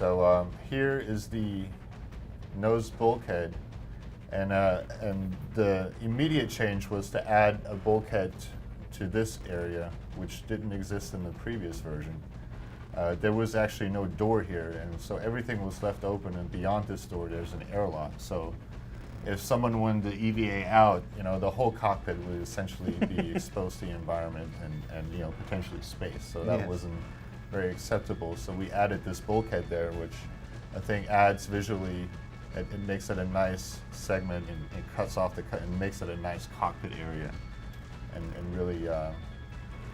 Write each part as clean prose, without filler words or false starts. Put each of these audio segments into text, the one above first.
So here is the nose bulkhead, and the immediate change was to add a bulkhead to this area, which didn't exist in the previous version. There was actually no door here, and so everything was left open, and beyond this door there's an airlock. So if someone wanted to EVA out, the whole cockpit would essentially be exposed to the environment and potentially space. So that wasn't very acceptable. So we added this bulkhead there, which I think adds visually, it makes it a nice segment and cuts off and makes it a nice cockpit area, and really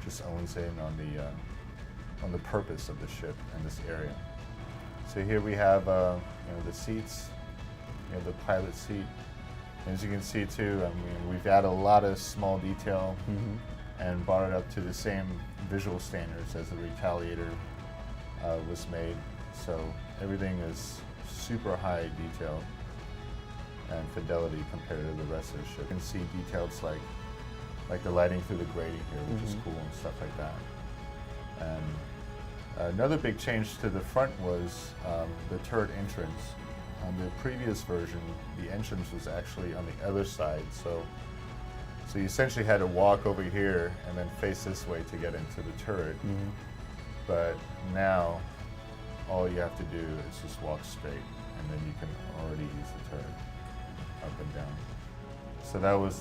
just owns in on the purpose of the ship and this area. So here we have the seats. We have the pilot seat. As you can see too, we've added a lot of small detail and brought it up to the same visual standards as the Retaliator was made. So everything is super high detail and fidelity compared to the rest of the ship. You can see details like the lighting through the grating here, which is cool and stuff like that. And another big change to the front was the turret entrance. On the previous version, the entrance was actually on the other side, so you essentially had to walk over here and then face this way to get into the turret. But now, all you have to do is just walk straight, and then you can already use the turret up and down. So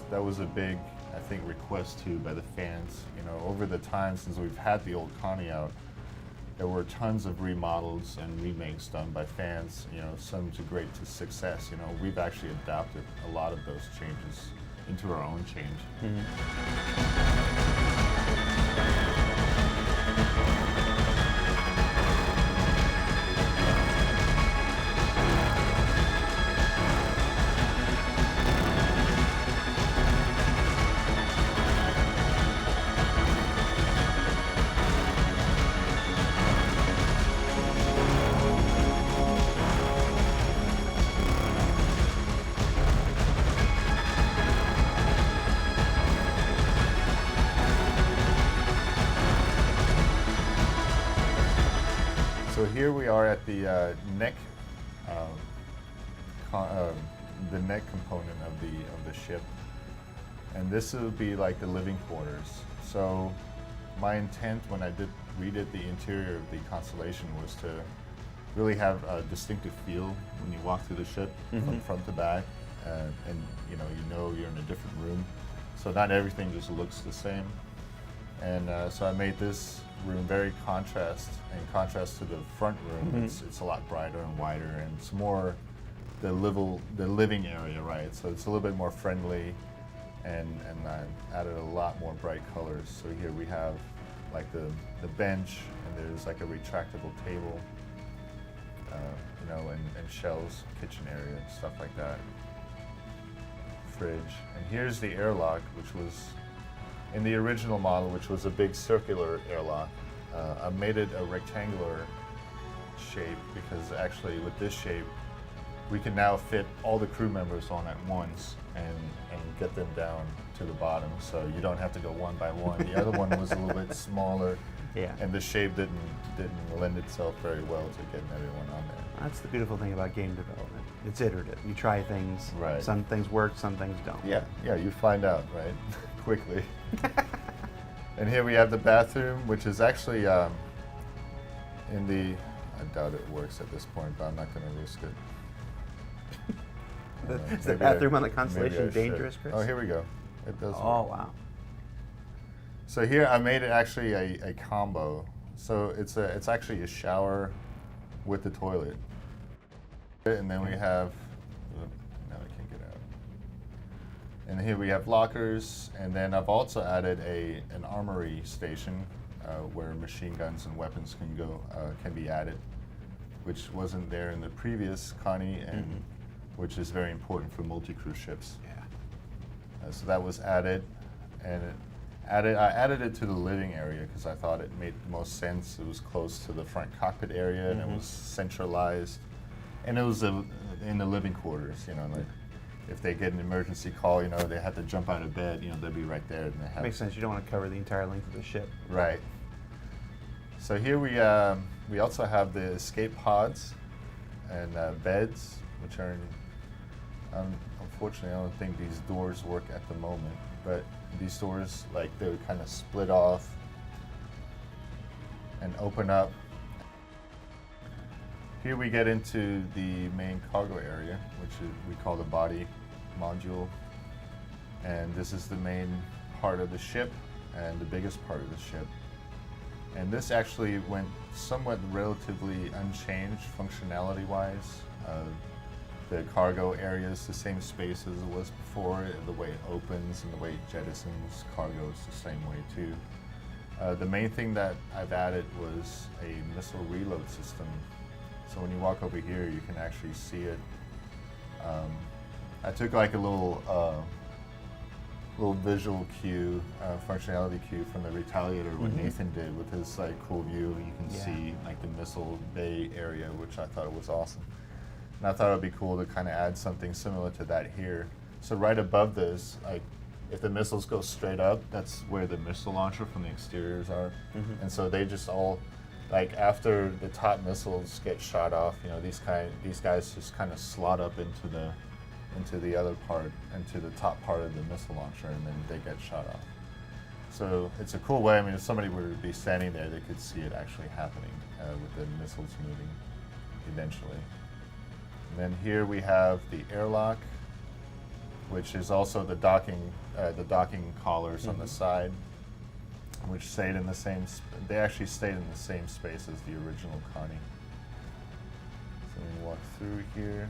that was a big, I think, request too by the fans. Over the time since we've had the old Connie out, there were tons of remodels and remakes done by fans, some to great success. We've actually adapted a lot of those changes into our own change. So here we are at the neck, the neck component of the ship, and this would be like the living quarters. So my intent when I redid the interior of the Constellation was to really have a distinctive feel when you walk through the ship from front to back, and you know you're in a different room. So not everything just looks the same. And so I made this room very in contrast to the front room. It's a lot brighter and wider, and it's more the living area, right? So it's a little bit more friendly, and I added a lot more bright colors. So here we have like the bench, and there's like a retractable table, and shelves, kitchen area, and stuff like that. Fridge, and here's the airlock, which was in the original model, which was a big circular airlock. I made it a rectangular shape because actually with this shape, we can now fit all the crew members on at once and get them down to the bottom. So you don't have to go one by one. The other one was a little bit smaller, and the shape didn't lend itself very well to getting everyone on there. That's the beautiful thing about game development. It's iterative. You try things. Right. Some things work, some things don't. Yeah, you find out, right? Quickly. And here we have the bathroom, which is actually I doubt it works at this point, but I'm not going to risk it. Is the bathroom on the Constellation dangerous, Chris? Oh, here we go. It does work. Oh, wow. So here I made it actually a combo. So it's actually a shower with the toilet. And then we have, now I can't get out. And here we have lockers, and then I've also added an armory station where machine guns and weapons can be added, which wasn't there in the previous Connie, and which is very important for multi-crew ships. Yeah. So that was added, and I added it to the living area because I thought it made the most sense. It was close to the front cockpit area, and it was centralized, and it was in the living quarters. Like if they get an emergency call, they have to jump out of bed. They'll be right there. And they have Makes sense. You don't want to cover the entire length of the ship. Right. So here we also have the escape pods, and beds, which are unfortunately I don't think these doors work at the moment, but these doors, like, they would kind of split off and open up. Here we get into the main cargo area, which we call the body module, and this is the main part of the ship and the biggest part of the ship. And this actually went somewhat relatively unchanged functionality-wise. The cargo area is the same space as it was before. The way it opens and the way it jettisons cargo is the same way too. The main thing that I've added was a missile reload system. So when you walk over here, you can actually see it. I took like a little visual cue, functionality cue from the Retaliator, what Nathan did with his like cool view. You can see like the missile bay area, which I thought was awesome. And I thought it would be cool to kind of add something similar to that here. So right above this, like if the missiles go straight up, that's where the missile launcher from the exteriors are. And so they just all, like after the top missiles get shot off, you know, these guys just kind of slot up into the other part, into the top part of the missile launcher, and then they get shot off. So it's a cool way. I mean, if somebody were to be standing there, they could see it actually happening with the missiles moving eventually. And then here we have the airlock, which is also the docking collars on the side, which stayed in the same. They actually stayed in the same space as the original Connie. So we walk through here.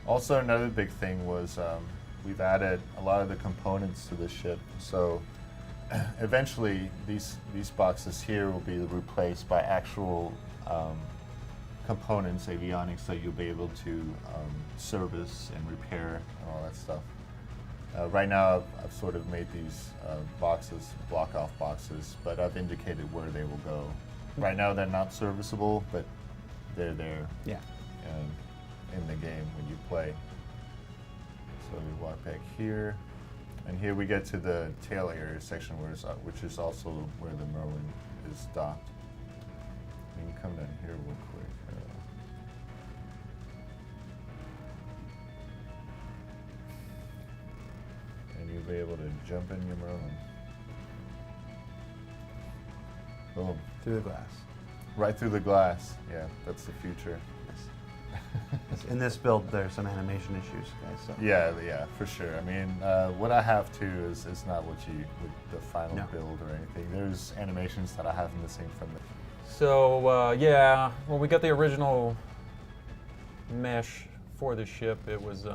Also, another big thing was we've added a lot of the components to the ship. So eventually, these boxes here will be replaced by actual components, avionics that you'll be able to service and repair and all that stuff. Right now, I've sort of made these boxes, block-off boxes, but I've indicated where they will go. Right now, they're not serviceable, but they're there. Yeah. In the game when you play. So we walk back here, and here we get to the tail area section, which is also where the Merlin is docked. You can come down here real quick. And you'll be able to jump in your Merlin. Boom. Through the glass. Right through the glass. Yeah, that's the future. In this build, there's some animation issues, guys. So. Yeah, for sure. I mean, what I have too is not what you with the final build or anything. There's animations that I have missing from it. So yeah, when we got the original mesh for the ship, it was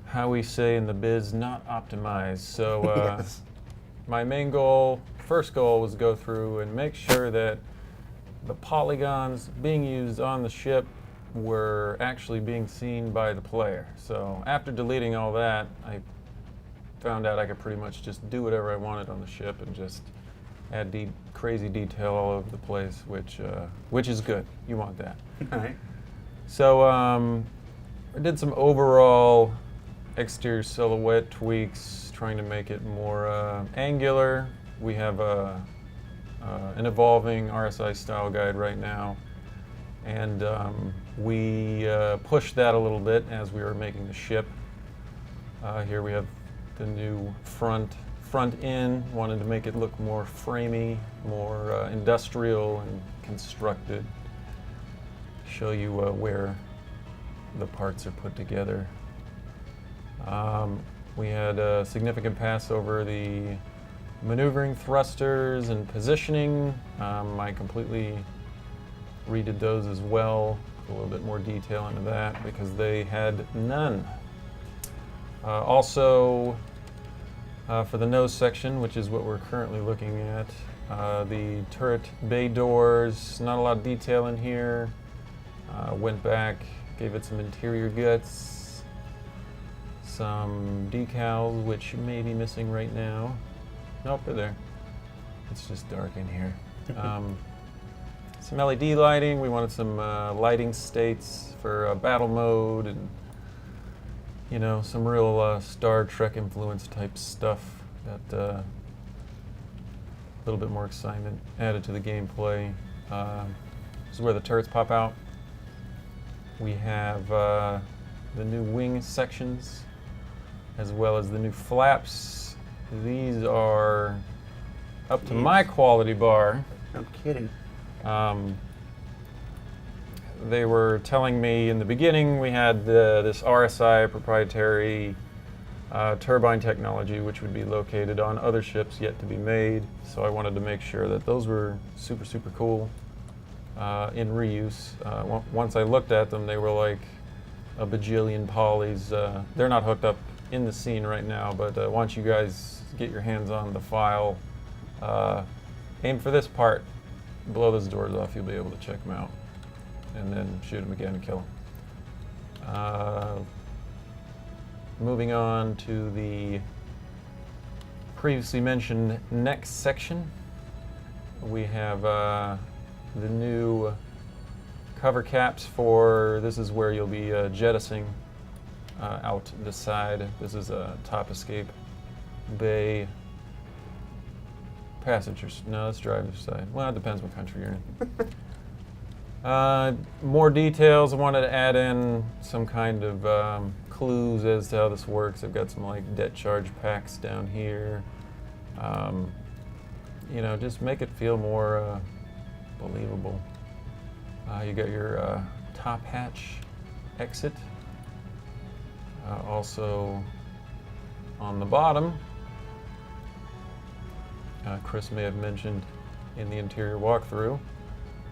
how we say in the biz, not optimized. So Yes. my main goal, first goal, was to go through and make sure that the polygons being used on the ship were actually being seen by the player. So after deleting all that, I found out I could pretty much just do whatever I wanted on the ship and just add crazy detail all over the place, which is good. You want that. All right. So I did some overall exterior silhouette tweaks, trying to make it more angular. We have an evolving RSI style guide right now, and we pushed that a little bit as we were making the ship. Here we have the new front end, wanted to make it look more framey, more industrial and constructed. Show you where the parts are put together. We had a significant pass over the maneuvering thrusters and positioning. I completely redid those as well. A little bit more detail into that because they had none. Also, for the nose section, which is what we're currently looking at, the turret bay doors, not a lot of detail in here. Went back, gave it some interior guts, some decals, which may be missing right now. Nope, they're there. It's just dark in here. Some LED lighting. We wanted some lighting states for battle mode, and you know, some real Star Trek influence type stuff that a little bit more excitement added to the gameplay. This is where the turrets pop out. We have the new wing sections, as well as the new flaps. These are up to my quality bar. No kidding. They were telling me in the beginning we had this RSI proprietary turbine technology, which would be located on other ships yet to be made. So I wanted to make sure that those were super, super cool in reuse. Once I looked at them, they were like a bajillion polys. They're not hooked up in the scene right now, but once you guys get your hands on the file, aim for this part, blow those doors off, you'll be able to check them out, and then shoot them again and kill them. Moving on to the previously mentioned next section, we have the new cover caps for, this is where you'll be jettisoning out the side. This is a top escape bay. Passengers, no, that's driver's side. Well, it depends what country you're in. More details, I wanted to add in some kind of clues as to how this works. I've got some like debt charge packs down here. You know, just make it feel more believable. You got your top hatch exit. Also on the bottom, Chris may have mentioned in the interior walkthrough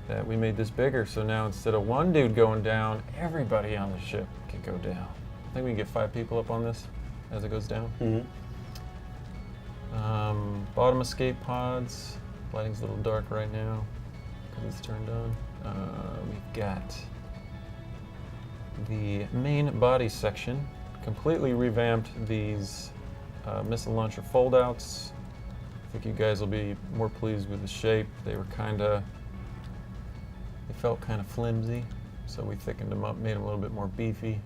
that we made this bigger, so now instead of one dude going down, everybody on the ship can go down. I think we can get 5 people up on this as it goes down. Mm-hmm. Bottom escape pods. Lighting's a little dark right now because it's turned on. We've got the main body section. Completely revamped these missile launcher foldouts. I think you guys will be more pleased with the shape. They felt kind of flimsy, so we thickened them up, made them a little bit more beefy.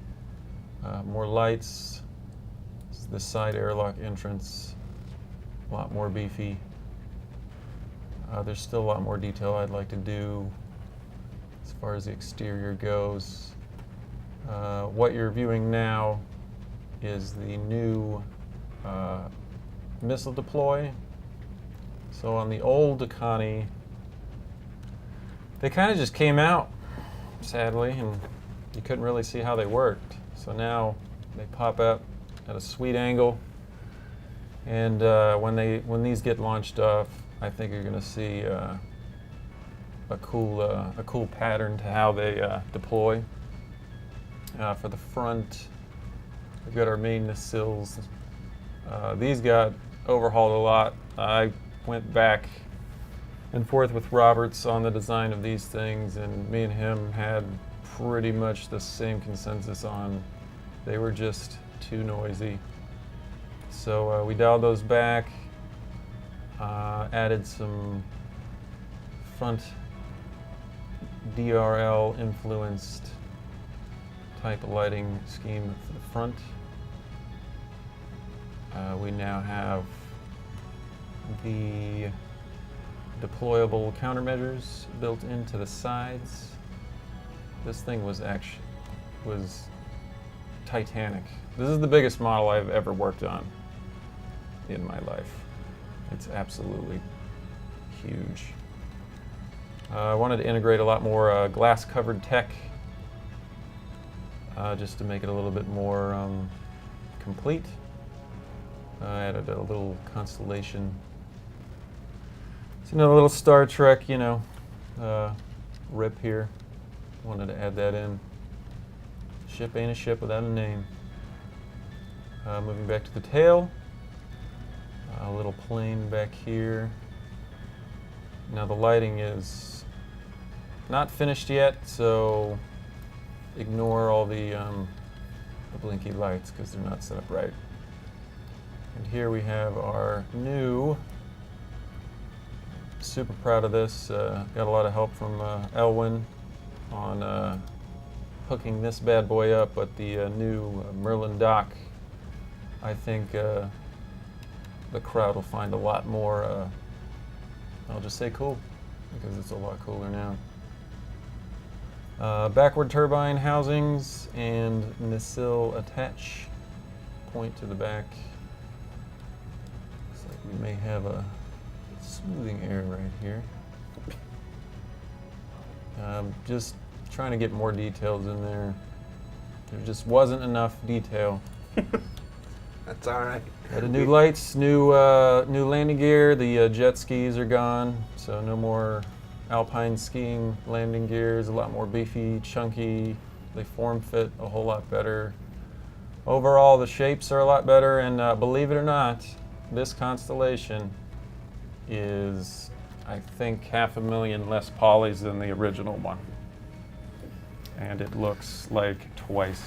More lights. This is the side airlock entrance, a lot more beefy. There's still a lot more detail I'd like to do as far as the exterior goes. What you're viewing now is the new missile deploy. So on the old Akani, they kind of just came out, sadly, and you couldn't really see how they worked. So now they pop up at a sweet angle, and when these get launched off, I think you're going to see a cool pattern to how they deploy. For the front, we've got our main nacelles. These got overhauled a lot. I went back and forth with Roberts on the design of these things, and me and him had pretty much the same consensus on they were just too noisy. So we dialed those back, added some front DRL influenced type of lighting scheme for the front. We now have the deployable countermeasures built into the sides. This thing was titanic. This is the biggest model I've ever worked on in my life. It's absolutely huge. I wanted to integrate a lot more glass-covered tech, just to make it a little bit more complete. I added a little Constellation. So, a little Star Trek, rip here. Wanted to add that in. Ship ain't a ship without a name. Moving back to the tail. A little plane back here. Now the lighting is not finished yet, so ignore all the blinky lights because they're not set up right. And here we have our new, super proud of this, got a lot of help from Elwin on hooking this bad boy up, but the new Merlin dock, I think the crowd will find a lot more, I'll just say cool, because it's a lot cooler now. Backward turbine housings and nacelle attach point to the back. Looks like we may have a smoothing area right here. Just trying to get more details in there. There just wasn't enough detail. That's all right. Added new lights, new landing gear. The jet skis are gone, so no more alpine skiing landing gears. A lot more beefy, chunky. They form fit a whole lot better. Overall, the shapes are a lot better, and believe it or not, this Constellation is, I think, 500,000 less polys than the original one. And it looks like twice